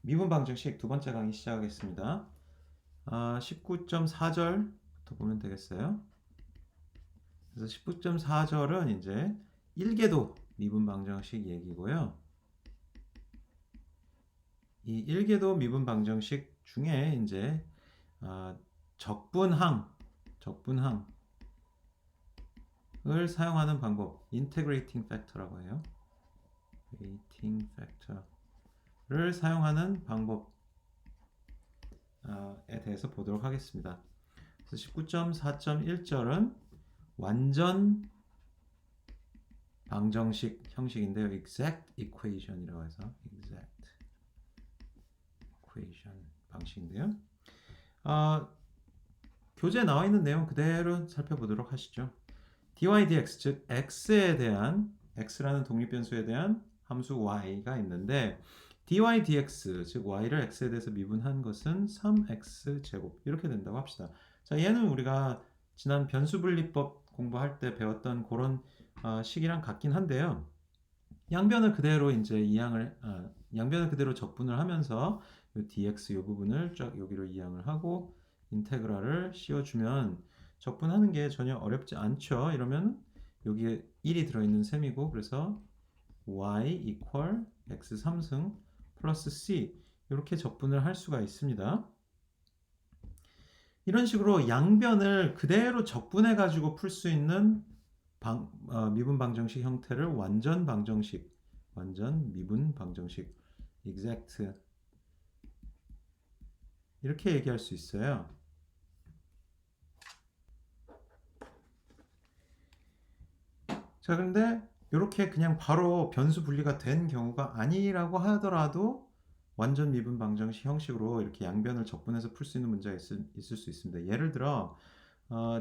미분 방정식 두 번째 강의 시작하겠습니다. 19.4절부터 보면 되겠어요. 그래서 19.4절은 이제 1계도 미분 방정식 얘기고요. 이 1계도 미분 방정식 중에 이제 적분항을 사용하는 방법, integrating factor라고 해요. integrating factor를 사용하는 방법에 대해서 보도록 하겠습니다. 그래서 19.4.1절은 완전 방정식 형식인데요. exact equation이라고 해서 exact equation 방식인데요. 교재에 나와 있는 내용 그대로 살펴보도록 하시죠. dy dx 즉 x에 대한 x라는 독립변수에 대한 함수 y가 있는데 dy dx 즉 y를 x에 대해서 미분한 것은 3x 제곱 이렇게 된다고 합시다. 자, 얘는 우리가 지난 변수분리법 공부할 때 배웠던 그런 식이랑 같긴 한데요. 양변을 그대로 이제 양변을 그대로 적분을 하면서 요 dx 요 부분을 쫙 여기로 이항을 하고 인테그랄을 씌워주면 적분하는 게 전혀 어렵지 않죠. 이러면 여기에 1이 들어있는 셈이고 그래서 y equal x 3승 플러스 c 이렇게 적분을 할 수가 있습니다. 이런 식으로 양변을 그대로 적분해 가지고 풀 수 있는 미분 방정식 형태를 완전 미분 방정식 exact 이렇게 얘기할 수 있어요. 자, 그런데 이렇게 그냥 바로 변수 분리가 된 경우가 아니라고 하더라도 완전 미분 방정식 형식으로 이렇게 양변을 적분해서 풀 수 있는 문제가 있을 수 있습니다. 예를 들어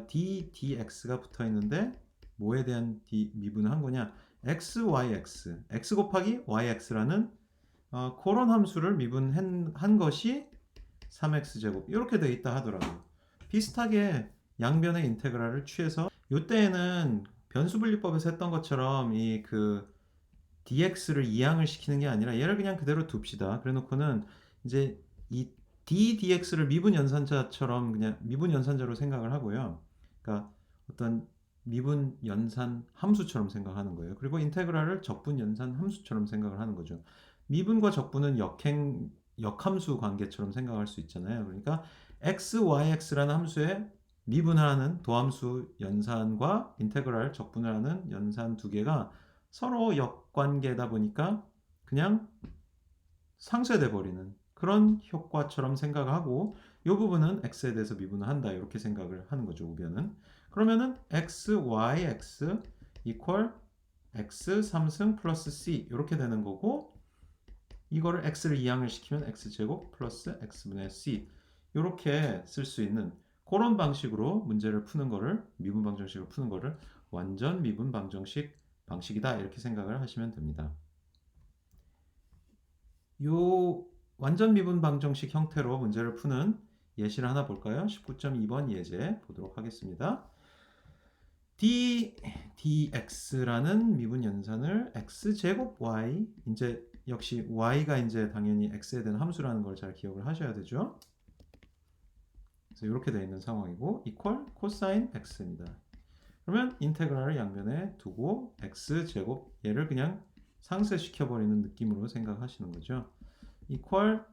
d, dx가 붙어 있는데 뭐에 대한 미분을 한 거냐? x, yx, x 곱하기 yx라는 그런 함수를 미분한 것이 3x제곱 이렇게 되어 있다 하더라고요. 비슷하게 양변의 인테그랄을 취해서 이때에는 변수분리법에서 했던 것처럼 dx를 이항을 시키는 게 아니라 얘를 그냥 그대로 둡시다. 그래 놓고는 이제 이 ddx를 미분 연산자처럼 그냥 미분 연산자로 생각을 하고요. 그러니까 어떤 미분 연산 함수처럼 생각하는 거예요. 그리고 인테그랄을 적분 연산 함수처럼 생각을 하는 거죠. 미분과 적분은 역함수 관계처럼 생각할 수 있잖아요. 그러니까 x, yx라는 함수에 미분을 하는 도함수 연산과 인테그랄 적분을 하는 연산 두 개가 서로 역관계다 보니까 그냥 상쇄돼 버리는 그런 효과처럼 생각하고 이 부분은 x에 대해서 미분을 한다 이렇게 생각을 하는 거죠. 우변은. 그러면은 x, y, x equal x 3승 플러스 c 이렇게 되는 거고 이거를 x를 이항을 시키면 x제곱 플러스 x분의 c 이렇게 쓸 수 있는 그런 방식으로 문제를 푸는 거를 미분 방정식을 푸는 거를 완전 미분 방식이다 이렇게 생각을 하시면 됩니다. 요 완전 미분 방정식 형태로 문제를 푸는 예시를 하나 볼까요? 19.2번 예제 보도록 하겠습니다. dx라는 미분 연산을 x제곱 y 이제 역시 y가 이제 당연히 x에 대한 함수라는 걸 잘 기억을 하셔야 되죠. 그래서 이렇게 되어 있는 상황이고 equal 코사인 x입니다. 그러면 인테그랄을 양변에 두고 x제곱 얘를 그냥 상쇄시켜 버리는 느낌으로 생각하시는 거죠. equal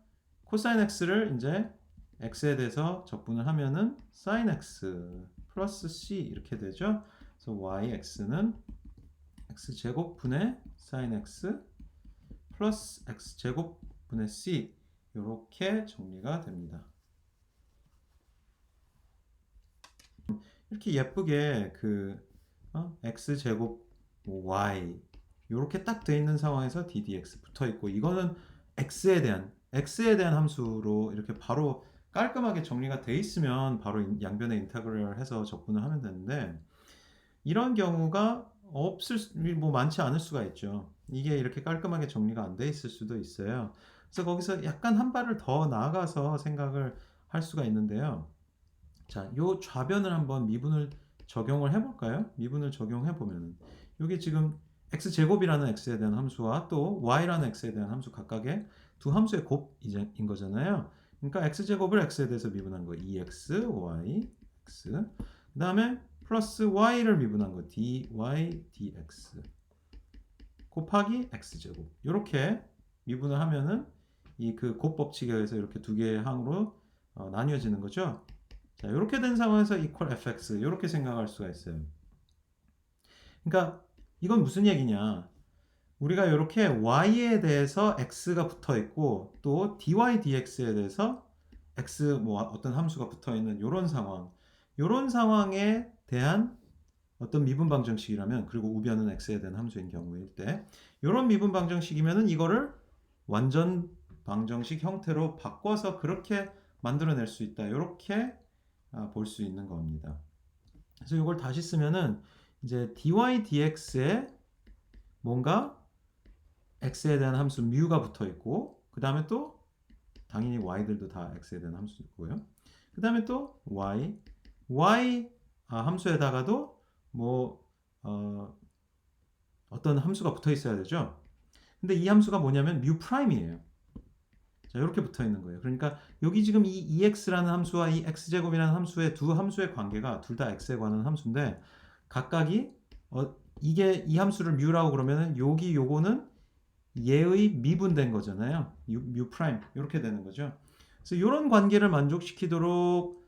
코사인 x를 이제 x에 대해서 적분을 하면은 sin x 플러스 c 이렇게 되죠. 그래서 yx는 x제곱 분의 sin x 플러스 x제곱 분의 c 이렇게 정리가 됩니다. 이렇게 예쁘게 x제곱 y 이렇게 딱 돼 있는 상황에서 ddx 붙어 있고 이거는 x에 대한 함수로 이렇게 바로 깔끔하게 정리가 돼 있으면 바로 양변의 인테그랄 해서 적분을 하면 되는데 이런 경우가 많지 않을 수가 있죠. 이게 이렇게 깔끔하게 정리가 안 돼 있을 수도 있어요. 그래서 거기서 약간 한 발을 더 나아가서 생각을 할 수가 있는데요. 자, 요 좌변을 한번 미분을 적용을 해볼까요? 미분을 적용해 보면은 여기 지금 x제곱이라는 x에 대한 함수와 또 y라는 x에 대한 함수 각각의 두 함수의 곱인 거잖아요. 그러니까 x제곱을 x에 대해서 미분한 거 2x, y, x. 그 다음에 플러스 y를 미분한 거 dy, dx 곱하기 x제곱. 이렇게 미분을 하면은 이 그 곱법칙에 의해서 이렇게 두 개의 항으로 나뉘어지는 거죠. 자, 이렇게 된 상황에서 equal fx 이렇게 생각할 수가 있어요. 그러니까 이건 무슨 얘기냐? 우리가 이렇게 y에 대해서 x가 붙어 있고 또 dy dx에 대해서 x 뭐 어떤 함수가 붙어 있는 이런 상황에 대한 어떤 미분 방정식이라면 그리고 우변은 x에 대한 함수인 경우일 때 이런 미분 방정식이면은 이거를 완전 방정식 형태로 바꿔서 그렇게 만들어낼 수 있다. 이렇게 볼 수 있는 겁니다. 그래서 이걸 다시 쓰면은 이제 dy dx에 뭔가 x에 대한 함수 뮤가 붙어 있고 그 다음에 또 당연히 y들도 다 x에 대한 함수고요. 그 다음에 또 y 함수에다가도 뭐 어떤 함수가 붙어 있어야 되죠. 근데 이 함수가 뭐냐면 뮤 프라임이에요. 자, 이렇게 붙어 있는 거예요. 그러니까 여기 지금 이 ex라는 함수와 이 x제곱이라는 함수의 두 함수의 관계가 둘 다 x에 관한 함수인데 각각이 이게 이 함수를 뮤라고 그러면은 여기 요거는 얘의 미분된 거잖아요. 뮤 프라임 이렇게 되는 거죠. 그래서 이런 관계를 만족시키도록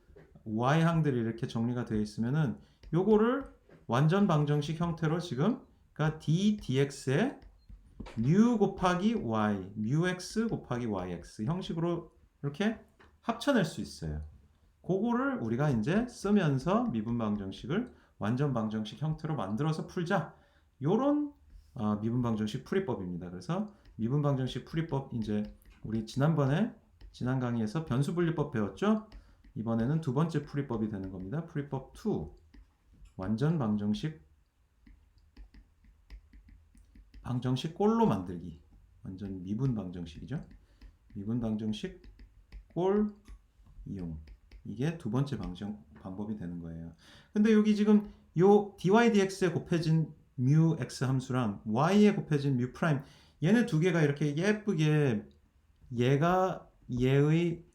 y 항들이 이렇게 정리가 되어 있으면은 요거를 완전 방정식 형태로 지금 그러니까 d dx에 뮤 곱하기 y, 뮤x 곱하기 yx 형식으로 이렇게 합쳐낼 수 있어요. 그거를 우리가 이제 쓰면서 미분 방정식을 완전 방정식 형태로 만들어서 풀자. 요런 미분 방정식 풀이법입니다. 그래서 미분 방정식 풀이법 이제 우리 지난 강의에서 변수 분리법 배웠죠? 이번에는 두 번째 풀이법이 되는 겁니다. 풀이법 2. 완전 방정식 꼴로 만들기. 완전 미분 방정식이죠. 미분 방정식 꼴 이용. 이게 두 번째 방법이 되는 거예요. 근데 여기 지금 요 dy dx에 곱해진 뮤 x 함수랑 y에 곱해진 뮤 프라임 얘네 두 개가 이렇게 예쁘게 얘가 얘의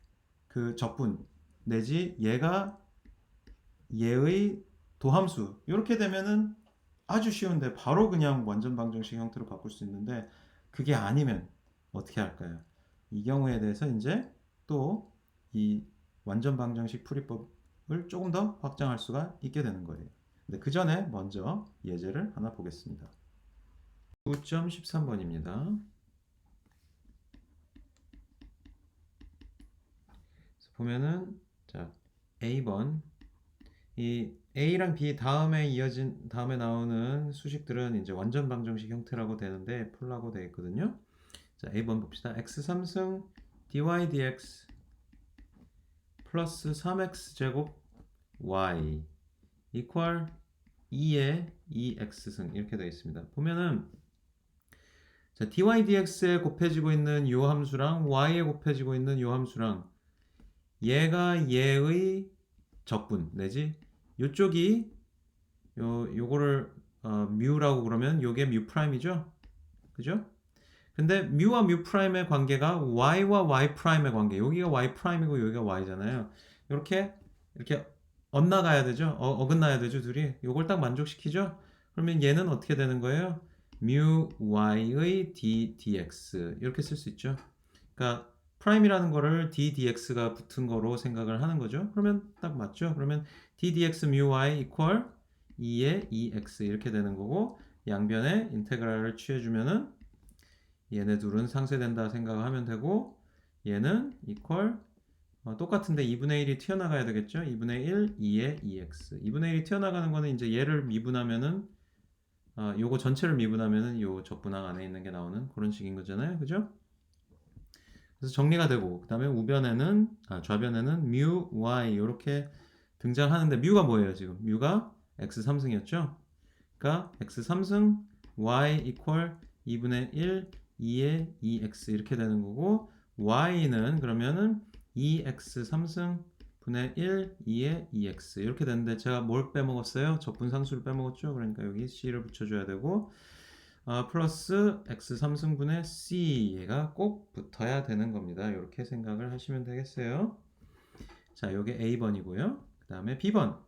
그 적분 내지 얘가 얘의 도함수 이렇게 되면은 아주 쉬운데 바로 그냥 완전 방정식 형태로 바꿀 수 있는데 그게 아니면 어떻게 할까요? 이 경우에 대해서 이제 또 이 완전 방정식 풀이법을 조금 더 확장할 수가 있게 되는 거예요. 근데 그 전에 먼저 예제를 하나 보겠습니다. 9.13번입니다. 보면은 자 A번 이 A랑 B 다음에 나오는 수식들은 이제 완전 방정식 형태라고 되는데 풀라고 되어 있거든요. 자, A번 봅시다. x 3승 dy dx 플러스 3x 제곱 y equal 2의 2x승 이렇게 되어 있습니다. 보면은 자, dy dx에 곱해지고 있는 요 함수랑 y에 곱해지고 있는 요 함수랑 얘가 얘의 적분 내지 요쪽이 요거를 뮤라고 그러면 요게 뮤 프라임이죠. 그죠? 근데 뮤와 뮤 프라임의 관계가 y와 y 프라임의 관계. 여기가 y 프라임이고 여기가 y잖아요. 이렇게 엇나가야 되죠. 어긋나야 되죠, 둘이. 요걸 딱 만족시키죠. 그러면 얘는 어떻게 되는 거예요? 뮤 y의 d dx 이렇게 쓸 수 있죠. 그러니까 프라임이라는 거를 d dx가 붙은 거로 생각을 하는 거죠. 그러면 딱 맞죠. 그러면 d dx 뮤 y equal 2의 2x 이렇게 되는 거고 양변에 인테그랄을 취해주면은 얘네 둘은 상쇄된다 생각을 하면 되고 얘는 equal 똑같은데 2분의 1이 튀어나가야 되겠죠. 2분의 1, 2의 2x 2분의 1이 튀어나가는 거는 이제 얘를 미분하면은 요거 전체를 미분하면은 요 적분항 안에 있는 게 나오는 그런 식인 거잖아요. 그죠? 그래서 정리가 되고 그 다음에 좌변에는 뮤, y 이렇게 등장하는데 뮤가 뭐예요 지금? 뮤가 x 3승이었죠? 그러니까 x 3승 y equal 2분의 1 2의 2x 이렇게 되는 거고 y는 그러면은 2x 3승 분의 1 2의 2x 이렇게 되는데 제가 뭘 빼먹었어요? 적분상수를 빼먹었죠? 그러니까 여기 c를 붙여줘야 되고 플러스 x 3승분의 c 얘가 꼭 붙어야 되는 겁니다. 이렇게 생각을 하시면 되겠어요. 자, 요게 A번이고요. 그 다음에 B번.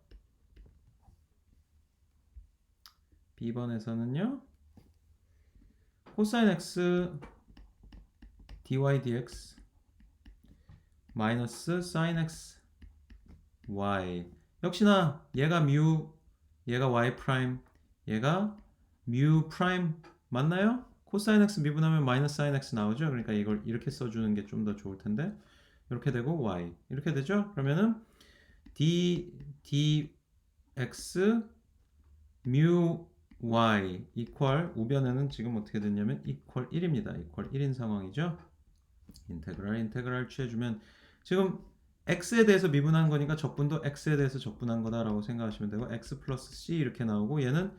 B번에서는요. 코사인 x dy dx 마이너스 sin x y. 역시나 얘가 뮤, 얘가 y 프라임, 얘가 뮤 프라임 맞나요? 코사인 x 미분하면 마이너스 sin x 나오죠. 그러니까 이걸 이렇게 써주는 게 좀 더 좋을 텐데 이렇게 되고 y 이렇게 되죠. 그러면은 dx 뮤 y 이퀄 우변에는 지금 어떻게 됐냐면 이퀄 1입니다. 이퀄 1인 상황이죠. 인테그랄 취해주면 지금 x에 대해서 미분한 거니까 적분도 x에 대해서 적분한 거다라고 생각하시면 되고 x 플러스 c 이렇게 나오고 얘는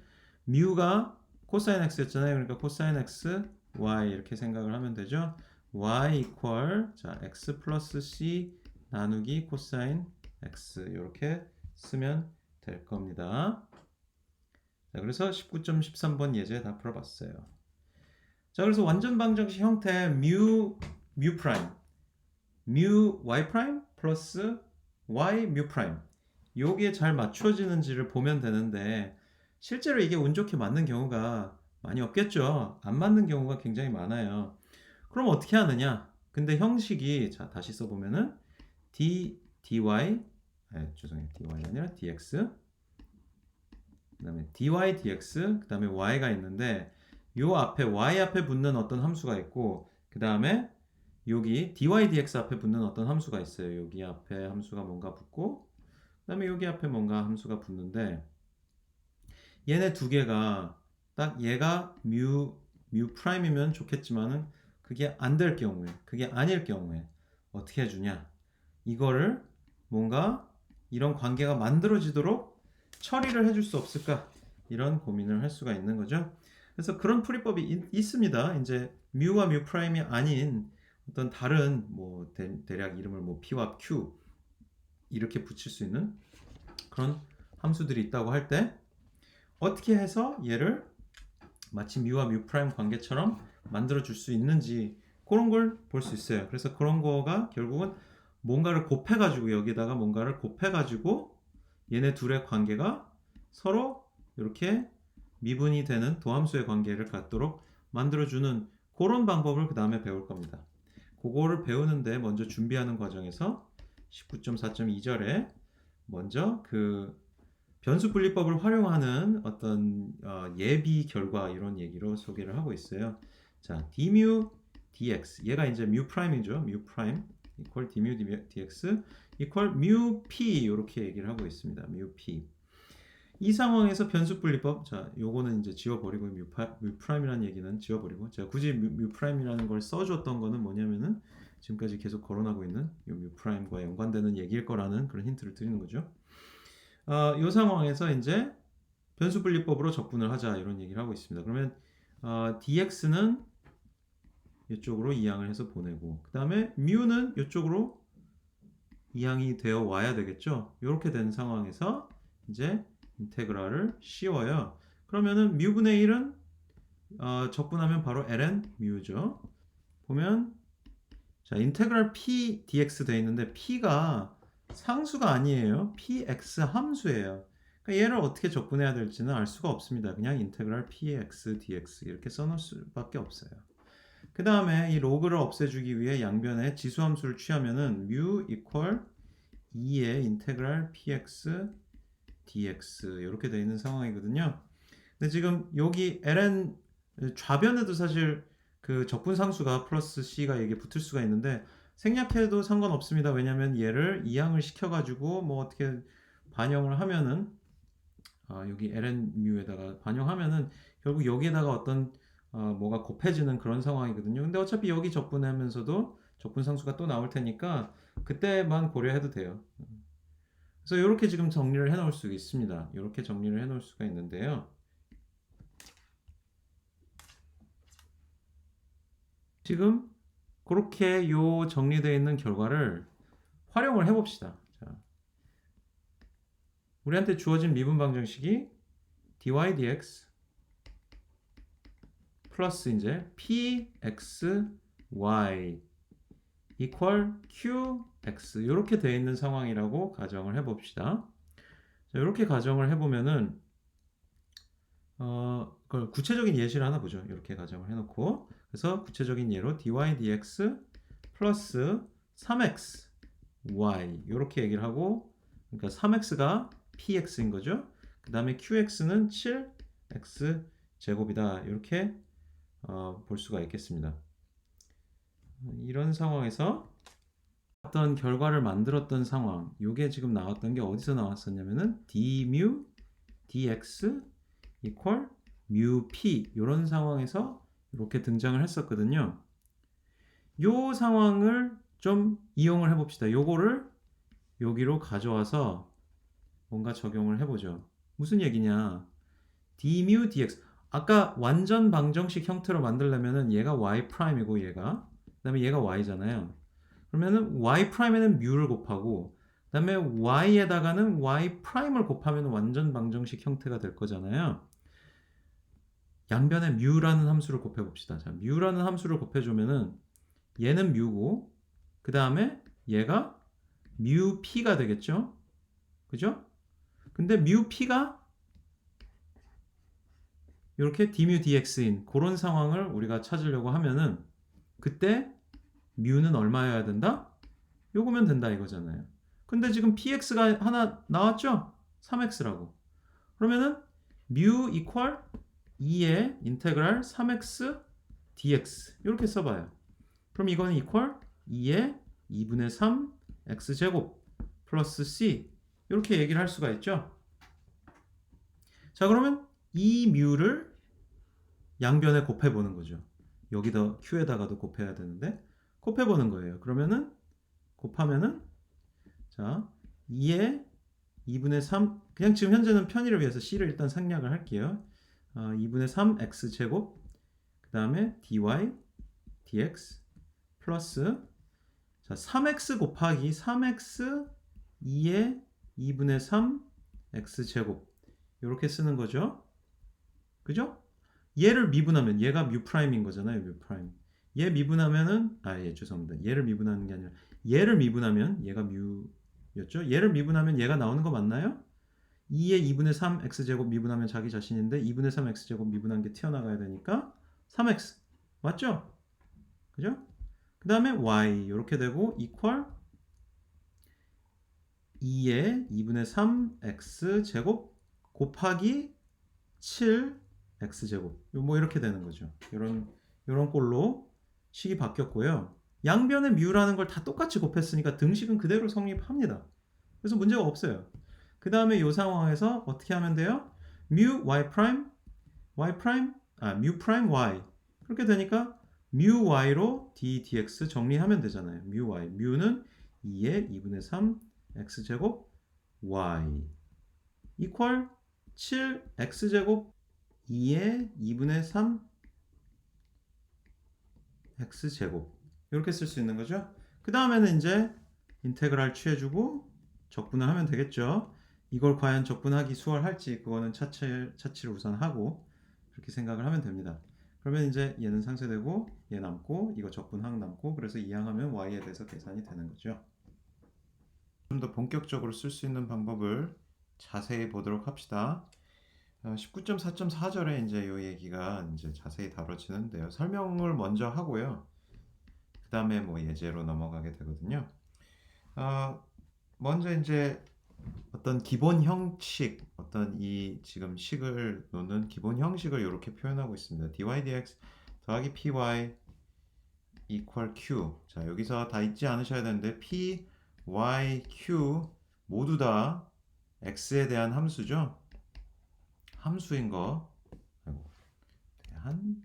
뮤가 코사인 x였잖아요. 그러니까 코사인 x y 이렇게 생각을 하면 되죠. y 이퀄 자 x 플러스 c 나누기 코사인 x 이렇게 쓰면 될 겁니다. 자, 그래서 19.13번 예제 다 풀어봤어요. 자, 그래서 완전 방정식 형태 뮤 프라임 뮤 y 프라임 플러스 y 뮤 프라임 요게 잘 맞춰지는지를 보면 되는데 실제로 이게 운 좋게 맞는 경우가 많이 없겠죠. 안 맞는 경우가 굉장히 많아요. 그럼 어떻게 하느냐? 근데 형식이 자 다시 써보면은 dy 죄송해요. dy가 아니라 dx 그 다음에 dy dx 그 다음에 y가 있는데 요 앞에 y 앞에 붙는 어떤 함수가 있고 그 다음에 여기 dy dx 앞에 붙는 어떤 함수가 있어요. 여기 앞에 함수가 뭔가 붙고 그 다음에 여기 앞에 뭔가 함수가 붙는데 얘네 두 개가 딱 얘가 뮤 프라임이면 좋겠지만은 그게 안 될 경우에 그게 아닐 경우에 어떻게 해주냐 이거를 뭔가 이런 관계가 만들어지도록 처리를 해줄 수 없을까 이런 고민을 할 수가 있는 거죠. 그래서 그런 풀이법이 있습니다. 이제 뮤와 뮤 프라임이 아닌 어떤 다른 뭐 대략 이름을 뭐 p와 q 이렇게 붙일 수 있는 그런 함수들이 있다고 할 때 어떻게 해서 얘를 마치 뮤와 뮤 프라임 관계처럼 만들어 줄 수 있는지 그런 걸 볼 수 있어요. 그래서 그런 거가 결국은 뭔가를 곱해가지고 여기다가 뭔가를 곱해가지고 얘네 둘의 관계가 서로 이렇게 미분이 되는 도함수의 관계를 갖도록 만들어주는 그런 방법을 그 다음에 배울 겁니다. 그거를 배우는데 먼저 준비하는 과정에서 19.4.2절에 먼저 그 변수 분리법을 활용하는 어떤 예비 결과 이런 얘기로 소개를 하고 있어요. 자, dμ dx 얘가 이제 뮤 프라임이죠. 뮤 프라임 이퀄 dμ dx 이퀄 뮤 p 이렇게 얘기를 하고 있습니다. 뮤 p 이 상황에서 변수 분리법 자 요거는 이제 지워버리고 뮤 프라임이라는 얘기는 지워버리고 제가 굳이 뮤 프라임이라는 걸 써줬던 거는 뭐냐면은 지금까지 계속 거론하고 있는 뮤 프라임과 연관되는 얘기일 거라는 그런 힌트를 드리는 거죠. 이 상황에서 이제 변수 분리법으로 적분을 하자 이런 얘기를 하고 있습니다. 그러면 dx는 이쪽으로 이항을 해서 보내고 그 다음에 뮤는 이쪽으로 이항이 되어 와야 되겠죠. 이렇게 된 상황에서 이제 인테그랄을 씌워요. 그러면은 뮤분의 1은 적분하면 바로 ln 뮤죠. 보면 자 인테그랄 p dx 돼 있는데 p가 상수가 아니에요. px 함수예요. 그러니까 얘를 어떻게 적분해야 될지는 알 수가 없습니다. 그냥 인테그랄 px dx 이렇게 써놓을 수밖에 없어요. 그 다음에 이 로그를 없애주기 위해 양변에 지수함수를 취하면은 뮤 이퀄 2의 인테그랄 px dx 이렇게 되어 있는 상황이거든요. 근데 지금 여기 ln 좌변에도 사실 그 적분상수가 플러스 c가 이게 붙을 수가 있는데 생략해도 상관없습니다. 왜냐면 얘를 이항을 시켜가지고 뭐 어떻게 반영을 하면은 여기 ln 뮤에다가 반영하면은 결국 여기에다가 어떤 뭐가 곱해지는 그런 상황이거든요. 근데 어차피 여기 적분하면서도 적분상수가 또 나올 테니까 그때만 고려해도 돼요. 그래서 이렇게 지금 정리를 해 놓을 수 있습니다. 이렇게 정리를 해 놓을 수가 있는데요. 지금 그렇게 요 정리되어 있는 결과를 활용을 해 봅시다. 자, 우리한테 주어진 미분 방정식이 dy dx 플러스 이제 pxy equal qx 이렇게 되어 있는 상황이라고 가정을 해봅시다. 자, 이렇게 가정을 해보면은 그걸 구체적인 예시를 하나 보죠. 이렇게 가정을 해놓고 그래서 구체적인 예로 dy dx 플러스 3x y 이렇게 얘기를 하고 그러니까 3x가 px인 거죠. 그 다음에 qx는 7x 제곱이다. 이렇게 볼 수가 있겠습니다. 이런 상황에서 어떤 결과를 만들었던 상황, 이게 지금 나왔던 게 어디서 나왔었냐면은 d mu dx equal mu p 이런 상황에서 이렇게 등장을 했었거든요. 이 상황을 좀 이용을 해봅시다. 요거를 여기로 가져와서 뭔가 적용을 해보죠. 무슨 얘기냐? d mu dx 아까 완전 방정식 형태로 만들려면은 얘가 y 프라임이고 얘가 그다음에 얘가 y잖아요. 그러면은 y 프라임에는 mu를 곱하고 그다음에 y에다가는 y 프라임을 곱하면 완전 방정식 형태가 될 거잖아요. 양변에 mu라는 함수를 곱해 봅시다. 자, mu라는 함수를 곱해 주면은 얘는 mu고 그다음에 얘가 mu p가 되겠죠? 그죠? 근데 mu p가 이렇게 d mu dx인 그런 상황을 우리가 찾으려고 하면은 그때 mu는 얼마여야 된다? 요거면 된다 이거잖아요. 근데 지금 px가 하나 나왔죠? 3x라고. 그러면은 mu equal 2의 인테그랄 3x dx 이렇게 써봐요. 그럼 이거는 equal 2의 2분의 3 x제곱 플러스 c 이렇게 얘기를 할 수가 있죠. 자, 그러면 이 mu를 양변에 곱해보는 거죠. 여기다 q에다가도 곱해야 되는데 곱해보는 거예요. 그러면은 곱하면은 자 2의 2분의 3 그냥 지금 현재는 편의를 위해서 c를 일단 생략을 할게요. 2분의 3 x제곱 그 다음에 dy dx 플러스 자 3x 곱하기 3x 2의 2분의 3 x제곱 이렇게 쓰는 거죠. 그죠? 얘를 미분하면 얘가 뮤 프라임인 거잖아요. 뮤 프라임. 얘 미분하면은 죄송합니다. 얘를 미분하는 게 아니라 얘를 미분하면 얘가 뮤였죠. 얘를 미분하면 얘가 나오는 거 맞나요? 2의 2분의 3 x제곱 미분하면 자기 자신인데 2분의 3 x제곱 미분한 게 튀어나가야 되니까 3x 맞죠? 그죠? 그 다음에 y 이렇게 되고 equal 2의 2분의 3 x제곱 곱하기 7 x제곱 뭐 이렇게 되는 거죠. 이런 꼴로 식이 바뀌었고요. 양변의 뮤라는 걸 다 똑같이 곱했으니까 등식은 그대로 성립합니다. 그래서 문제가 없어요. 그 다음에 이 상황에서 어떻게 하면 돼요? 뮤 y 프라임 뮤 프라임 y 그렇게 되니까 뮤 y로 d dx 정리하면 되잖아요. 뮤 y 뮤는 2의 2분의 3 x제곱 y equal 7 x제곱 2의 2분의 3 x제곱 이렇게 쓸 수 있는 거죠. 그 다음에는 이제 인테그랄 취해주고 적분을 하면 되겠죠. 이걸 과연 적분하기 수월할지 그거는 차치를 우선 하고 그렇게 생각을 하면 됩니다. 그러면 이제 얘는 상쇄되고 얘 남고 이거 적분항 남고 그래서 이항하면 y에 대해서 계산이 되는 거죠. 좀 더 본격적으로 쓸 수 있는 방법을 자세히 보도록 합시다. 19.4.4절에 이제 이 얘기가 이제 자세히 다뤄지는데요. 설명을 먼저 하고요. 그 다음에 뭐 예제로 넘어가게 되거든요. 먼저 이제 어떤 기본 형식, 어떤 이 지금 식을 놓는 기본 형식을 이렇게 표현하고 있습니다. dy dx 더하기 py equal q. 자, 여기서 다 잊지 않으셔야 되는데 p, y, q 모두 다 x에 대한 함수죠. 함수인 거 대한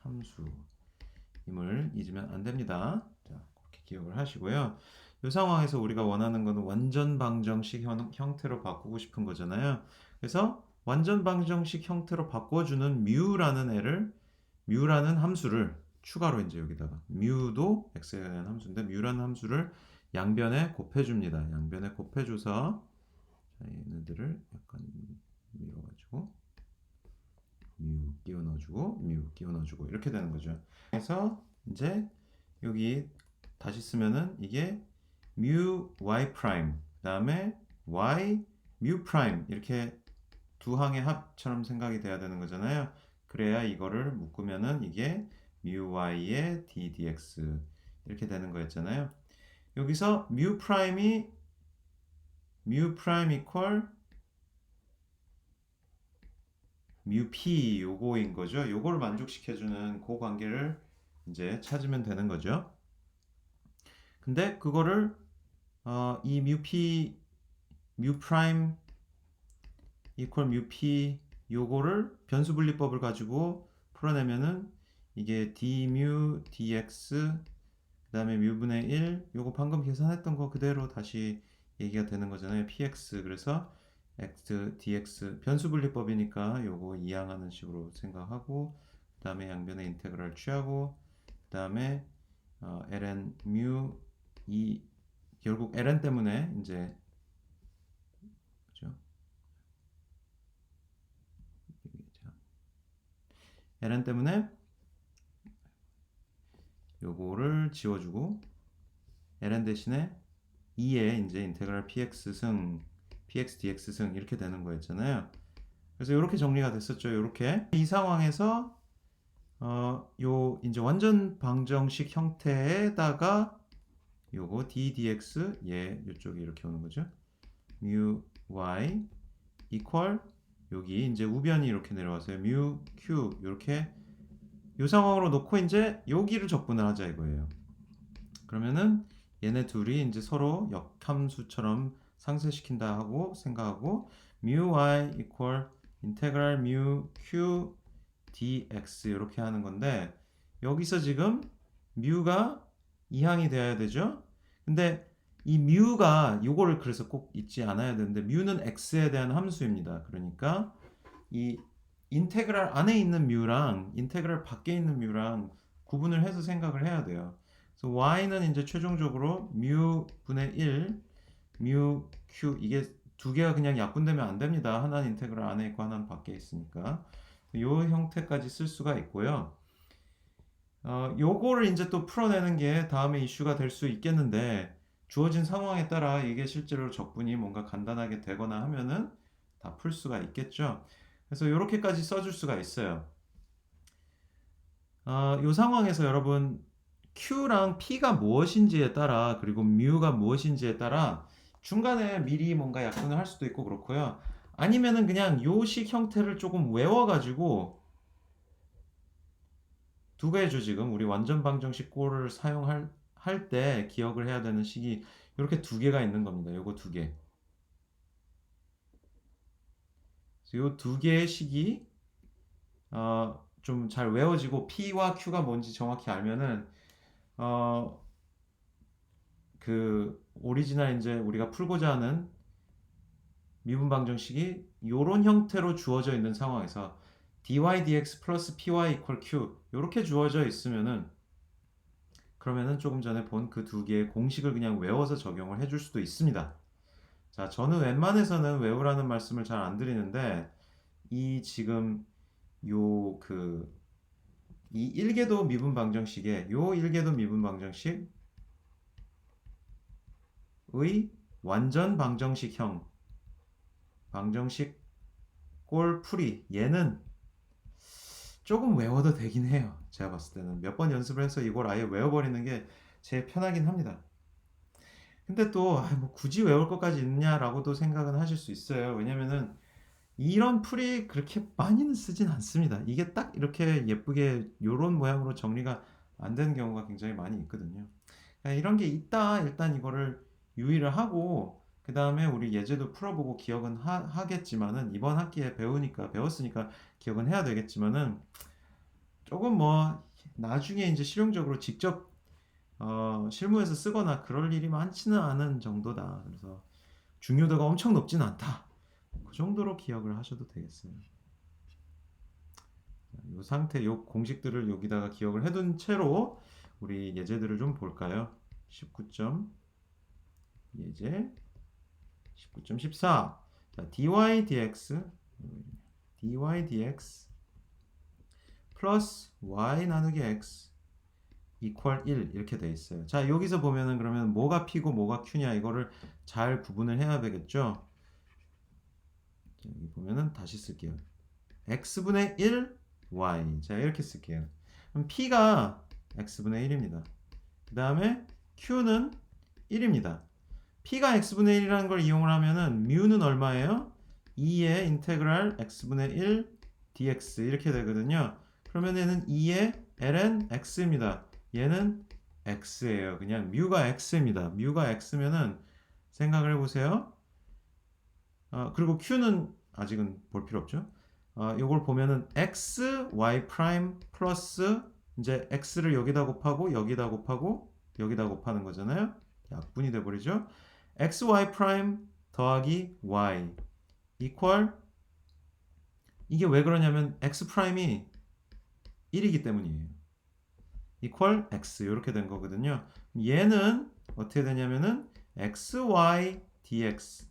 함수임을 잊으면 안 됩니다. 자, 그렇게 기억을 하시고요. 이 상황에서 우리가 원하는 것은 완전 방정식 형태로 바꾸고 싶은 거잖아요. 그래서 완전 방정식 형태로 바꿔주는 뮤라는 함수를 추가로 이제 여기다가 뮤도 x에 대한 함수인데 뮤라는 함수를 양변에 곱해줍니다. 양변에 곱해줘서 자, 얘네들을 약간 밀어가지고 끼워 넣어주고 끼워 넣어주고 이렇게 되는 거죠. 그래서 이제 여기 다시 쓰면은 이게 y 프라임 그다음에 y 프라임 이렇게 두 항의 합처럼 생각이 돼야 되는 거잖아요. 그래야 이거를 묶으면은 이게 y의 ddx 이렇게 되는 거였잖아요. 여기서 프라임 이퀄 p 요거인 거죠. 요거를 만족시켜주는 그 관계를 이제 찾으면 되는 거죠. 근데 그거를 이 p 프라임 이퀄 p 요거를 변수 분리법을 가지고 풀어내면은 이게 dx 그다음에 분의 1 요거 방금 계산했던 거 그대로 다시 얘기가 되는 거잖아요. px 그래서 x dx 변수 분리법이니까 요거 이항하는 식으로 생각하고 그다음에 양변의 인테그랄 취하고 그다음에 ln 이 결국 ln 때문에 이제 그죠? ln 때문에 요거를 지워주고 ln 대신에 2에 이제 인테그랄 px 승 px dx 승 이렇게 되는 거였잖아요. 그래서 이렇게 정리가 됐었죠. 이렇게 이 상황에서 요 이제 완전 방정식 형태에다가 요거 ddx 요쪽이 이렇게 오는 거죠. y equal 여기 이제 우변이 이렇게 내려와서요. q 이렇게 요 상황으로 놓고 이제 여기를 적분을 하자 이거예요. 그러면은 얘네 둘이 이제 서로 역함수처럼 상쇄시킨다 하고 생각하고 y equal 인테그랄 q dx 이렇게 하는 건데 여기서 지금 가 이항이 되어야 되죠. 근데 이 가 요거를 그래서 꼭 잊지 않아야 되는데 는 x에 대한 함수입니다. 그러니까 이 인테그랄 안에 있는 랑 인테그랄 밖에 있는 랑 구분을 해서 생각을 해야 돼요. 그래서 y는 이제 최종적으로 분의 1 q 이게 두 개가 그냥 약분되면 안 됩니다. 하나는 인테그랄 안에 있고 하나는 밖에 있으니까 이 형태까지 쓸 수가 있고요. 요거를 이제 또 풀어내는 게 다음에 이슈가 될 수 있겠는데 주어진 상황에 따라 이게 실제로 적분이 뭔가 간단하게 되거나 하면은 다 풀 수가 있겠죠. 그래서 이렇게까지 써줄 수가 있어요. 이 상황에서 여러분 Q랑 P가 무엇인지에 따라 그리고 가 무엇인지에 따라 중간에 미리 뭔가 약분을 할 수도 있고 그렇고요. 아니면은 그냥 요식 형태를 조금 외워가지고 두 개죠. 지금 우리 완전 방정식 꼴을 사용할 때 기억을 해야 되는 식이 이렇게 두 개가 있는 겁니다. 요거 두 개. 요 두 개의 식이 좀 잘 외워지고 P와 Q가 뭔지 정확히 알면은 그 오리지널 이제 우리가 풀고자 하는 미분 방정식이 요런 형태로 주어져 있는 상황에서 dy dx 플러스 py equal q 이렇게 주어져 있으면은 그러면은 조금 전에 본 그 두 개의 공식을 그냥 외워서 적용을 해줄 수도 있습니다. 자, 저는 웬만해서는 외우라는 말씀을 잘 안 드리는데 이 지금 요 이 1궤도 미분 방정식에 요 1궤도 미분 방정식의 완전 방정식형 방정식 꼴풀이 얘는 조금 외워도 되긴 해요. 제가 봤을 때는 몇 번 연습을 해서 이걸 아예 외워버리는 게 제일 편하긴 합니다. 근데 또 뭐 굳이 외울 것까지 있냐라고도 생각은 하실 수 있어요. 왜냐면은 이런 풀이 그렇게 많이는 쓰진 않습니다. 이게 딱 이렇게 예쁘게 요런 모양으로 정리가 안 되는 경우가 굉장히 많이 있거든요. 그러니까 이런 게 있다 일단 이거를 유의를 하고 그 다음에 우리 예제도 풀어보고 기억은 하겠지만은 이번 학기에 배웠으니까 기억은 해야 되겠지만은 조금 뭐 나중에 이제 실용적으로 직접 실무에서 쓰거나 그럴 일이 많지는 않은 정도다. 그래서 중요도가 엄청 높지는 않다. 그 정도로 기억을 하셔도 되겠어요. 이 상태, 이 공식들을 여기다가 기억을 해둔 채로 우리 예제들을 좀 볼까요? 19점 예제 19.14 자, dy dx 플러스 y 나누기 x equal 1 이렇게 돼 있어요. 자, 여기서 보면은 그러면 뭐가 p고 뭐가 q냐 이거를 잘 구분을 해야 되겠죠. 자, 여기 보면은 다시 쓸게요. x분의 1 y. 자, 이렇게 쓸게요. 그럼 p가 x분의 1입니다. 그 다음에 q는 1입니다. p가 x분의 1이라는 걸 이용을 하면은 mu는 얼마예요? 2의 인테그랄 x분의 1 dx 이렇게 되거든요. 그러면 얘는 2의 ln x입니다. 얘는 x예요. 그냥 mu가 x입니다. mu가 x면은 생각을 해보세요. 그리고 q는 아직은 볼 필요 없죠. 요걸 보면은 x y 프라임 플러스 이제 x를 여기다 곱하고 여기다 곱하고 여기다 곱하는 거잖아요. 약분이 돼 버리죠. x y 프라임 더하기 y equal 이게 왜 그러냐면 x 프라임이 1이기 때문이에요. equal x 이렇게 된 거거든요. 얘는 어떻게 되냐면은 x y dx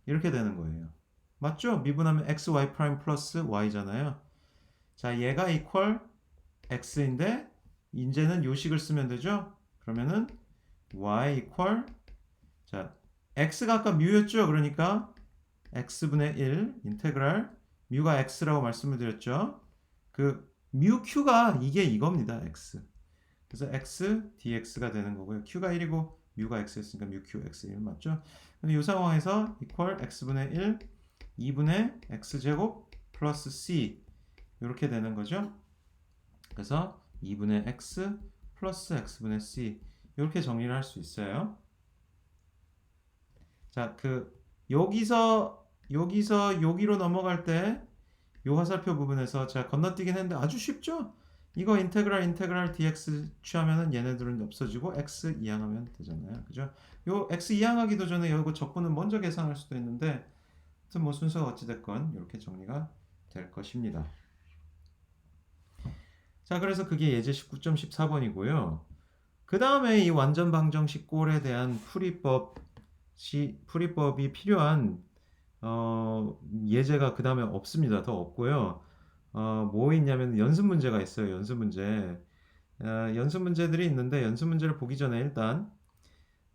이렇게 되는 거예요. 맞죠? 미분하면 x y 프라임 플러스 y잖아요. 자, 얘가 equal x인데 이제는 요식을 쓰면 되죠? 그러면은 y equal 자, x가 아까 mu였죠? 그러니까 x분의 1 인테그랄 mu가 x라고 말씀을 드렸죠? 그 mu q가 이게 이겁니다. x. 그래서 x dx가 되는 거고요. q가 1이고 mu가 x였으니까 mu q x 1 맞죠? 근데 이 상황에서 equal x분의 1 2분의 x제곱 플러스 c 이렇게 되는 거죠. 그래서 2분의 x 플러스 x분의 c 이렇게 정리를 할 수 있어요. 자, 여기서 여기로 넘어갈 때 요 화살표 부분에서 제가 건너뛰긴 했는데 아주 쉽죠? 이거 인테그랄 dx 취하면은 얘네들은 없어지고 x 이항하면 되잖아요. 그죠? 요 x 이항하기도 전에 이거 적분은 먼저 계산할 수도 있는데 하여튼 뭐 순서가 어찌 됐건 이렇게 정리가 될 것입니다. 자, 그래서 그게 예제 19.14번이고요. 그 다음에 이 완전 방정식 꼴에 대한 풀이법이 필요한 예제가 그 다음에 없습니다. 더 없고요. 뭐 있냐면 연습 문제가 있어요. 연습 문제. 연습 문제들이 있는데 연습 문제를 보기 전에 일단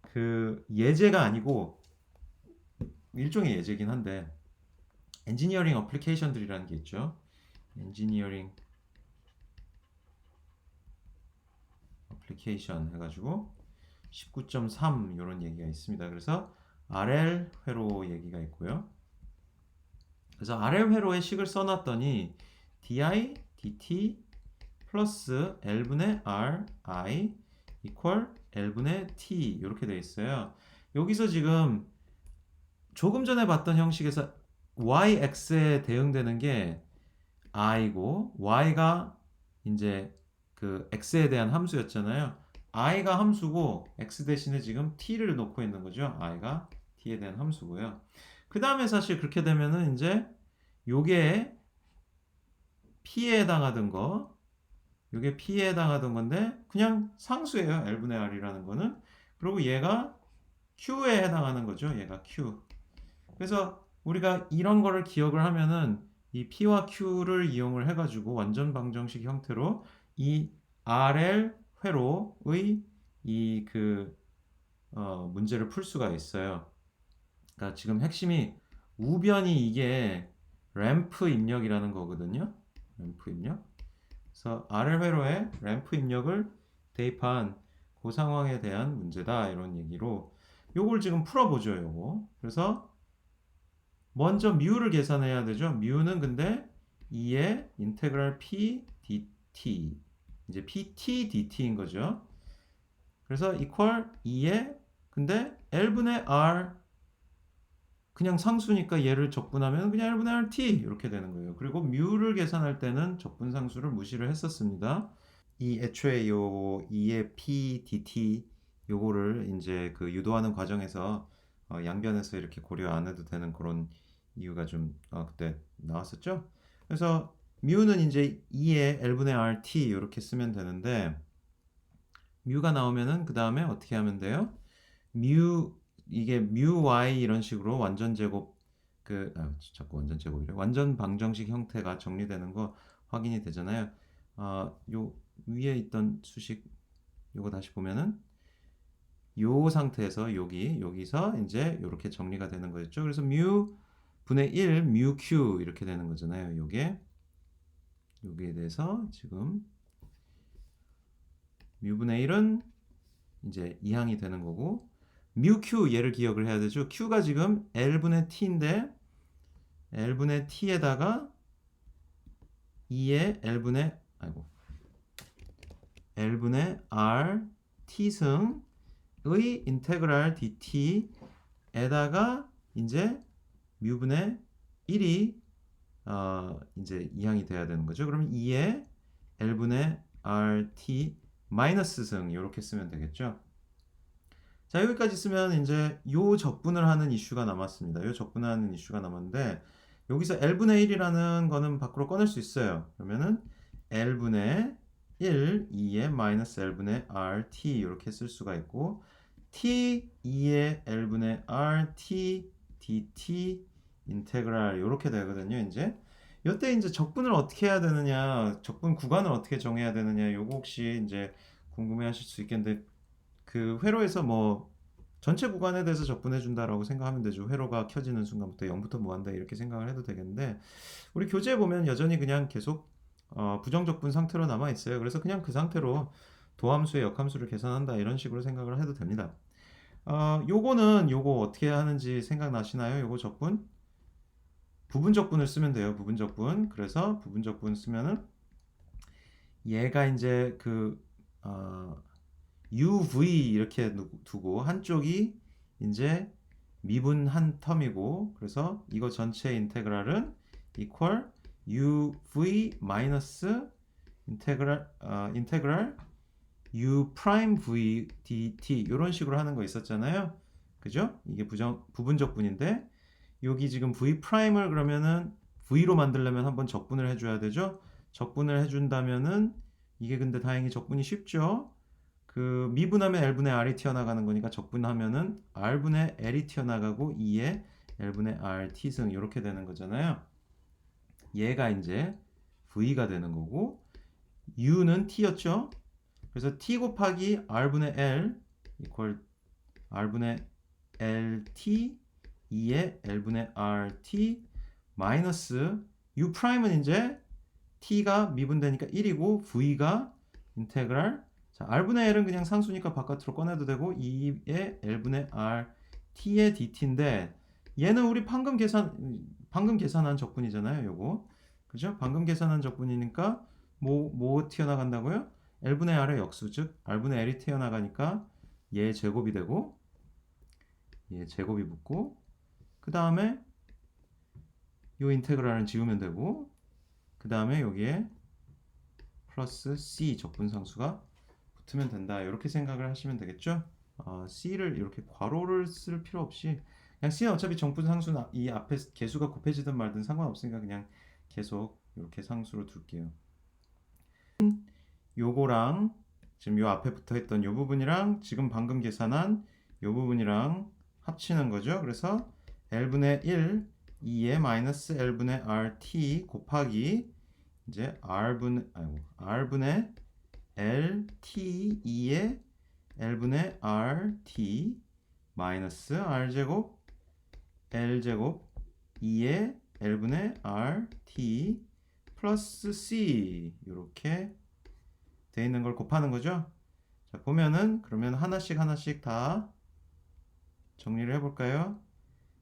그 예제가 아니고 일종의 예제긴 한데 엔지니어링 어플리케이션들이라는 게 있죠. 엔지니어링 어플리케이션 해가지고 19.3 이런 얘기가 있습니다. 그래서 RL 회로 얘기가 있고요. 그래서 RL 회로의 식을 써놨더니 di dt 플러스 L분의 R I equal L분의 T 이렇게 되어 있어요. 여기서 지금 조금 전에 봤던 형식에서 yx에 대응되는 게 i고 y가 이제 그 x에 대한 함수였잖아요. i가 함수고 x 대신에 지금 t를 놓고 있는 거죠. i가 t에 대한 함수고요. 그 다음에 사실 그렇게 되면은 이제 요게 p에 해당하던 거 요게 p에 해당하던 건데 그냥 상수예요. L분의 R이라는 거는. 그리고 얘가 q에 해당하는 거죠. 얘가 q. 그래서 우리가 이런 거를 기억을 하면은 이 p와 q를 이용을 해가지고 완전 방정식 형태로 이 RL 회로의 이 문제를 풀 수가 있어요. 그러니까 지금 핵심이 우변이 이게 램프 입력이라는 거거든요. 램프 입력. 그래서 RL 회로에 램프 입력을 대입한 그 상황에 대한 문제다 이런 얘기로 요걸 지금 풀어보죠. 요거. 그래서 먼저 mu를 계산해야 되죠. mu는 근데 2의 인테그랄 p dt 이제 pt dt인 거죠. 그래서 equal 2의 근데 L분의 R 그냥 상수니까 얘를 적분하면 그냥 L분의 RT 이렇게 되는 거예요. 그리고 mu를 계산할 때는 적분상수를 무시를 했었습니다. 이 애초에 요 2의 p dt 요거를 이제 그 유도하는 과정에서 양변에서 이렇게 고려 안 해도 되는 그런 이유가 좀 그때 나왔었죠. 그래서 mu는 이제 2의 L분의 RT 이렇게 쓰면 되는데 mu가 나오면은 그 다음에 어떻게 하면 돼요? 이게 mu y 이런 식으로 완전 제곱 자꾸 완전 제곱이래. 완전 방정식 형태가 정리되는 거 확인이 되잖아요. 요 위에 있던 수식 요거 다시 보면은 요 상태에서 여기서 이제 이렇게 정리가 되는 거였죠. 그래서 뮤 분의 1 뮤 q 이렇게 되는 거잖아요. 여기에 대해서 지금 뮤 분의 1은 이제 이항이 되는 거고 뮤 q 얘를 기억을 해야 되죠. q가 지금 L분의 t인데 L분의 t에다가 2의 L분의 r t승의 인테그랄 dt에다가 이제 뮤분의 1이 이제 이항이 돼야 되는 거죠. 그러면 2의 L분의 RT 마이너스 승 이렇게 쓰면 되겠죠. 자, 여기까지 쓰면 이제 요 적분을 하는 이슈가 남았습니다. 요 적분을 하는 이슈가 남았는데 여기서 L분의 1이라는 거는 밖으로 꺼낼 수 있어요. 그러면은 L분의 1, 2의 마이너스 L분의 RT 이렇게 쓸 수가 있고 T, 2의 L분의 RT, DT 인테그랄 이렇게 되거든요. 이때 이제 적분을 어떻게 해야 되느냐, 적분 구간을 어떻게 정해야 되느냐, 요거 혹시 이제 궁금해하실 수 있겠는데 그 회로에서 뭐 전체 구간에 대해서 적분해 준다라고 생각하면 되죠. 회로가 켜지는 순간부터 0부터 무한다 이렇게 생각을 해도 되겠는데 우리 교재에 보면 여전히 그냥 계속 부정적분 상태로 남아 있어요. 그래서 그냥 그 상태로 도함수의 역함수를 계산한다 이런 식으로 생각을 해도 됩니다. 요거 어떻게 하는지 생각나시나요? 요거 적분? 부분적분을 쓰면 돼요. 부분적분. 그래서 부분적분 쓰면은 얘가 이제 UV 이렇게 두고 한쪽이 이제 미분 한 텀이고 그래서 이거 전체 인테그랄은 equal UV 마이너스 인테그랄 U 프라임 V dt 이런 식으로 하는 거 있었잖아요. 그죠? 이게 부분적분인데 여기 지금 V 프라임을 그러면은 V로 만들려면 한번 적분을 해줘야 되죠. 적분을 해준다면은 이게 근데 다행히 적분이 쉽죠. 그 미분하면 L분의 R이 튀어나가는 거니까 적분하면은 R분의 L이 튀어나가고 2의 L분의 R T승 이렇게 되는 거잖아요. 얘가 이제 V가 되는 거고 U는 T였죠. 그래서 T 곱하기 R분의 L 이퀄 R분의 LT 2의 L분의 RT 마이너스 U 프라임은 이제 T가 미분되니까 1이고 V가 인테그랄 자, R분의 L은 그냥 상수니까 바깥으로 꺼내도 되고 2의 L분의 R T의 DT인데 얘는 우리 방금 계산한 적분이잖아요. 요거. 그죠? 방금 계산한 적분이니까 뭐 튀어나간다고요? L분의 R의 역수 즉 R분의 L이 튀어나가니까 얘 제곱이 되고 얘 제곱이 붙고 그 다음에 요 인테그랄은 지우면 되고 그 다음에 여기에 플러스 C 적분상수가 붙으면 된다 이렇게 생각을 하시면 되겠죠. C를 이렇게 괄호를 쓸 필요 없이 그냥 C는 어차피 정분상수는 이 앞에 개수가 곱해지든 말든 상관없으니까 그냥 계속 이렇게 상수로 둘게요. 요거랑 지금 요 앞에 붙어있던 요 부분이랑 지금 방금 계산한 요 부분이랑 합치는 거죠. 그래서 L분의 1 2의 마이너스 L분의 RT 곱하기 이제 R분의 LT 2의 L분의 RT 마이너스 R제곱 L제곱 2의 L분의 RT 플러스 C 이렇게 돼 있는 걸 곱하는 거죠. 자, 보면은 그러면 하나씩 다 정리를 해볼까요?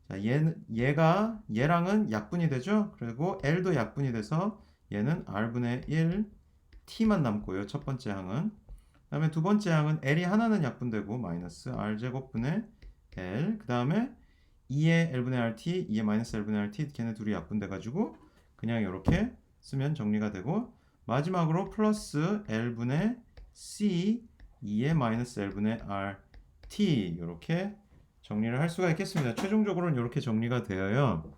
자, 얘랑은 약분이 되죠. 그리고 L도 약분이 돼서 얘는 R분의 1 T만 남고요. 첫 번째 항은. 그 다음에 두 번째 항은 L이 하나는 약분되고 마이너스 R제곱분의 L. 그 다음에 2의 L분의 RT, 2의 마이너스 L분의 RT 걔네 둘이 약분돼가지고 그냥 이렇게 쓰면 정리가 되고 마지막으로 플러스 L분의 C 2의 마이너스 L분의 RT 이렇게 정리를 할 수가 있겠습니다. 최종적으로는 이렇게 정리가 되어요.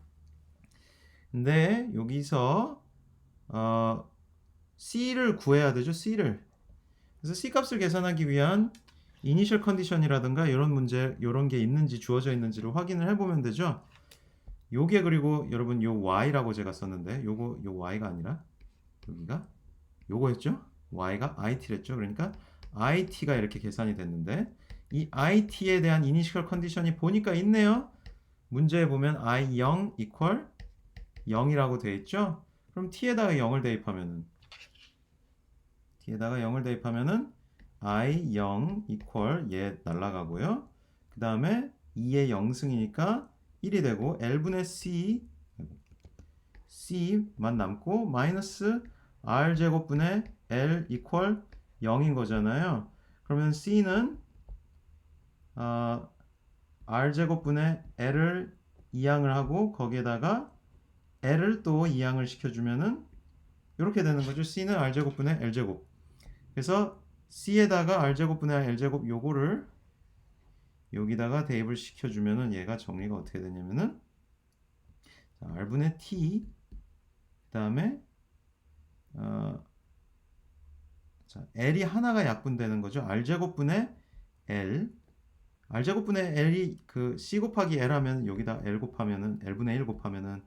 근데 여기서 C를 구해야 되죠. C를. 그래서 C 값을 계산하기 위한 이니셜 컨디션이라든가 이런 문제, 이런 게 있는지 주어져 있는지를 확인을 해보면 되죠. 요게 그리고 여러분 요 Y라고 제가 썼는데 요 Y가 아니라 여기가 요거였죠? y가 it랬죠? 그러니까 it가 이렇게 계산이 됐는데 이 it에 대한 이니셜 컨디션이 보니까 있네요. 문제에 보면 i0 equal 0이라고 돼 있죠? 그럼 t에다가 0을 대입하면은 i0 equal 얘 날라가고요. 그 다음에 2의 0승이니까 1이 되고 L분의 C만 남고 마이너스 R제곱분의 L equal 0인 거잖아요. 그러면 C는 R제곱분의 L을 이항을 하고 거기에다가 L을 또 이항을 시켜주면은 이렇게 되는 거죠. C는 R제곱분의 L제곱. 그래서 C에다가 R제곱분의 L제곱 요거를 여기다가 대입을 시켜주면은 얘가 정리가 어떻게 되냐면은 R분의 T 그 다음에 L이 하나가 약분되는 거죠. R제곱분의 L R제곱분의 L이 그 C 곱하기 L 하면 여기다 L 곱하면은 L분의 1 곱하면은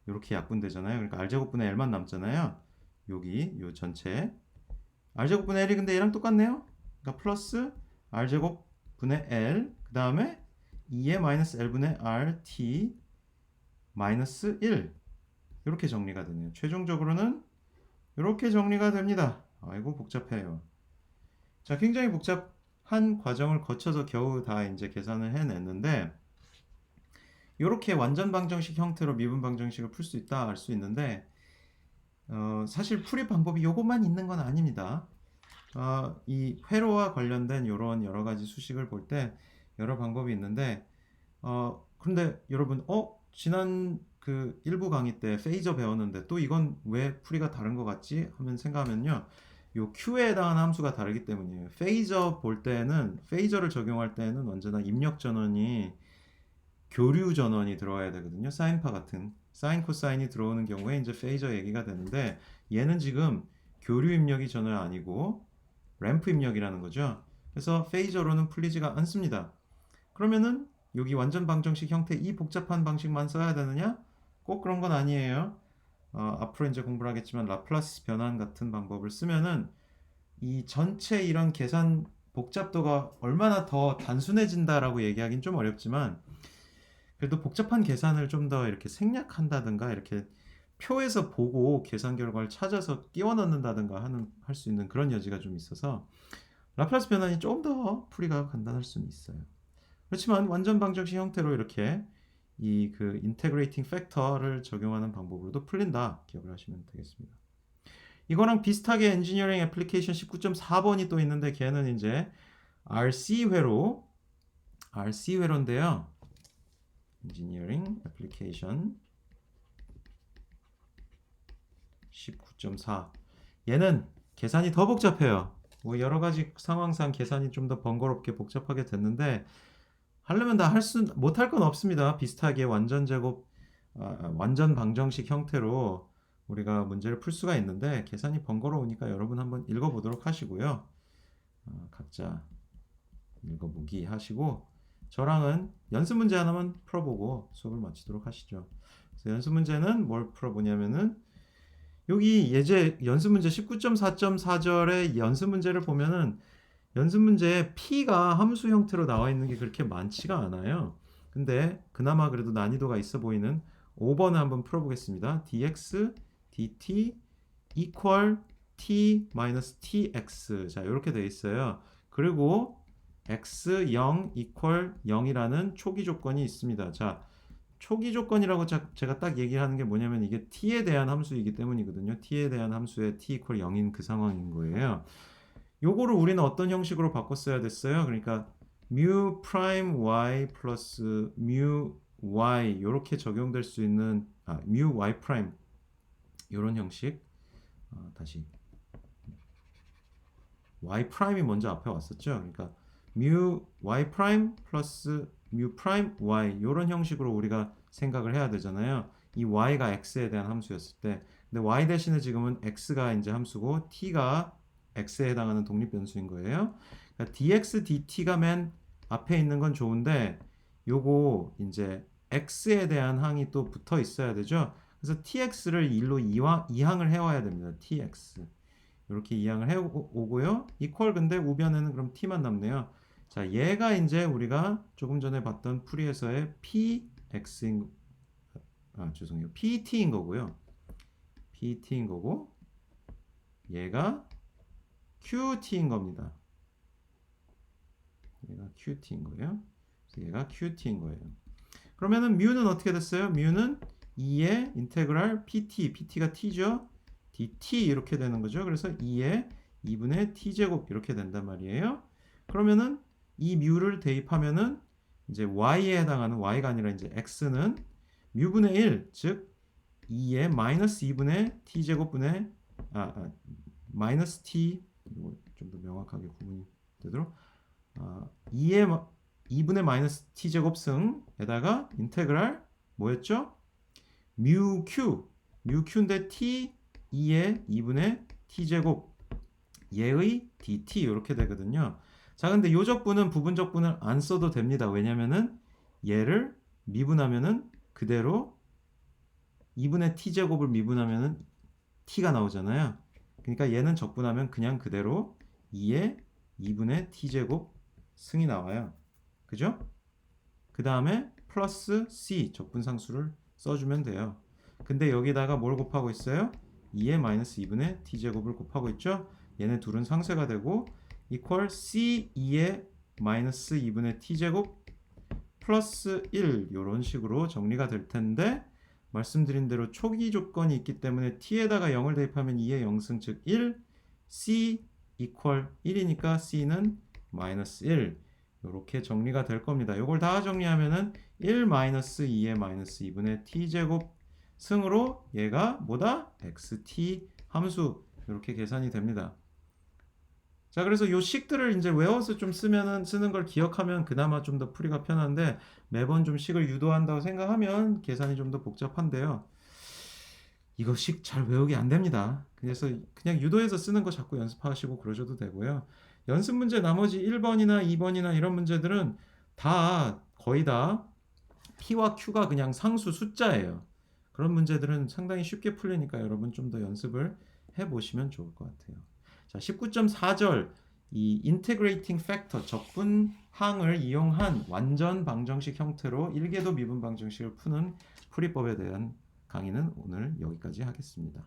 이렇게 약분되잖아요. 그러니까 R제곱분의 L만 남잖아요. 여기 요 전체 R제곱분의 L이 근데 얘랑 똑같네요. 그러니까 플러스 R제곱분의 L 그 다음에 2의 마이너스 L분의 RT 마이너스 1 이렇게 정리가 되네요. 최종적으로는 이렇게 정리가 됩니다. 아이고 복잡해요. 자, 굉장히 복잡한 과정을 거쳐서 겨우 다 이제 계산을 해냈는데 이렇게 완전 방정식 형태로 미분 방정식을 풀 수 있다 알 수 있는데 사실 풀이 방법이 이것만 있는 건 아닙니다. 이 회로와 관련된 이런 여러 가지 수식을 볼 때 여러 방법이 있는데 그런데 여러분 지난 그 일부 강의 때 페이저 배웠는데 또 이건 왜 풀이가 다른 것 같지 하면 생각하면요. 요 Q에 해당하는 함수가 다르기 때문이에요. 페이저를 적용할 때는 언제나 입력 전원이 교류 전원이 들어와야 되거든요. 사인파 같은 사인 코사인이 들어오는 경우에 이제 페이저 얘기가 되는데 얘는 지금 교류 입력이 전혀 아니고 램프 입력이라는 거죠. 그래서 페이저로는 풀리지가 않습니다. 그러면은 여기 완전 방정식 형태 이 복잡한 방식만 써야 되느냐? 꼭 그런 건 아니에요. 앞으로 이제 공부를 하겠지만 라플라스 변환 같은 방법을 쓰면은 이 전체 이런 계산 복잡도가 얼마나 더 단순해진다라고 얘기하기는 좀 어렵지만 그래도 복잡한 계산을 좀 더 이렇게 생략한다든가 이렇게 표에서 보고 계산 결과를 찾아서 끼워 넣는다든가 할 수 있는 그런 여지가 좀 있어서 라플라스 변환이 좀 더 풀이가 간단할 수는 있어요. 그렇지만 완전 방정식 형태로 이렇게 이 그 인테그레이팅 팩터를 적용하는 방법으로도 풀린다 기억을 하시면 되겠습니다. 이거랑 비슷하게 엔지니어링 애플리케이션 19.4번이 또 있는데 걔는 이제 RC 회로인데요. 엔지니어링 애플리케이션 19.4 얘는 계산이 더 복잡해요. 뭐 여러 가지 상황상 계산이 좀 더 번거롭게 복잡하게 됐는데 하려면 다 못할 건 없습니다. 비슷하게 완전 방정식 형태로 우리가 문제를 풀 수가 있는데 계산이 번거로우니까 여러분 한번 읽어보도록 하시고요. 각자 읽어보기 하시고 저랑은 연습 문제 하나만 풀어보고 수업을 마치도록 하시죠. 그래서 연습 문제는 뭘 풀어보냐면은 여기 예제 연습 문제 19.4.4절의 연습 문제를 보면은 연습 문제에 P가 함수 형태로 나와 있는 게 그렇게 많지가 않아요. 근데 그나마 그래도 난이도가 있어 보이는 5번을 한번 풀어보겠습니다. dx dt equal t minus tx 자 이렇게 돼 있어요. 그리고 x0 equal 0이라는 초기 조건이 있습니다. 자 초기 조건이라고 제가 딱 얘기하는 게 뭐냐면 이게 t에 대한 함수이기 때문이거든요. t에 대한 함수에 t equal 0인 그 상황인 거예요. 요거를 우리는 어떤 형식으로 바꿨어야 됐어요? 그러니까 mu prime y 플러스 mu y 이렇게 적용될 수 있는 mu y prime 이런 형식 다시 y prime이 먼저 앞에 왔었죠. 그러니까 mu y prime 플러스 mu prime y 이런 형식으로 우리가 생각을 해야 되잖아요. 이 y가 x에 대한 함수였을 때 근데 y 대신에 지금은 x가 이제 함수고 t가 x에 해당하는 독립 변수인 거예요. 그러니까 dx dt가 맨 앞에 있는 건 좋은데 요거 이제 x에 대한 항이 또 붙어 있어야 되죠. 그래서 tx를 1로 이항을 해와야 됩니다. tx 이렇게 이항을 해오고요. 이퀄 근데 우변에는 그럼 t만 남네요. 자, 얘가 이제 우리가 조금 전에 봤던 풀이에서의 px인 죄송해요. pt인 거고요. pt인 거고 얘가 qt인 겁니다. 얘가 qt인 거예요. 그래서 얘가 qt인 거예요. 그러면은 뮤는 어떻게 됐어요? 뮤는 2의 인테그랄 pt가 t죠. dt 이렇게 되는 거죠. 그래서 2의 2분의 t제곱 이렇게 된단 말이에요. 그러면은 이 뮤를 대입하면은 이제 y에 해당하는 y가 아니라 이제 x는 뮤분의 1, 즉 2의 마이너스 2분의 t제곱분의 마이너스 t 이거 좀 더 명확하게 구분이 되도록 2의 2분의 마이너스 t제곱 승에다가 인테그랄 뭐였죠? 뮤q인데 t 2의 2분의 t제곱 얘의 dt 이렇게 되거든요. 자, 근데 요적분은 부분적분을 안 써도 됩니다. 왜냐면은 얘를 미분하면은 그대로 2분의 t제곱을 미분하면은 t가 나오잖아요. 그러니까 얘는 적분하면 그냥 그대로 2의 2분의 t제곱 승이 나와요. 그죠? 그 다음에 플러스 c 적분상수를 써주면 돼요. 근데 여기다가 뭘 곱하고 있어요? 2의 마이너스 2분의 t제곱을 곱하고 있죠? 얘네 둘은 상쇄가 되고 이퀄 c2의 마이너스 2분의 t제곱 플러스 1 이런 식으로 정리가 될 텐데 말씀드린 대로 초기 조건이 있기 때문에 t에다가 0을 대입하면 2의 0승 즉 1 c 이퀄 1이니까 c는 마이너스 1 이렇게 정리가 될 겁니다. 이걸 다 정리하면은 1 마이너스 2의 마이너스 2분의 t제곱 승으로 얘가 뭐다? xt 함수 이렇게 계산이 됩니다. 자, 그래서 요 식들을 이제 외워서 좀 쓰는 걸 기억하면 그나마 좀 더 풀이가 편한데 매번 좀 식을 유도한다고 생각하면 계산이 좀 더 복잡한데요. 이거 식 잘 외우기 안 됩니다. 그래서 그냥 유도해서 쓰는 거 자꾸 연습하시고 그러셔도 되고요. 연습 문제 나머지 1번이나 2번이나 이런 문제들은 다 거의 다 P와 Q가 그냥 상수 숫자예요. 그런 문제들은 상당히 쉽게 풀리니까 여러분 좀 더 연습을 해보시면 좋을 것 같아요. 자, 19.4절 이 integrating factor 적분항을 이용한 완전 방정식 형태로 1궤도 미분 방정식을 푸는 풀이법에 대한 강의는 오늘 여기까지 하겠습니다.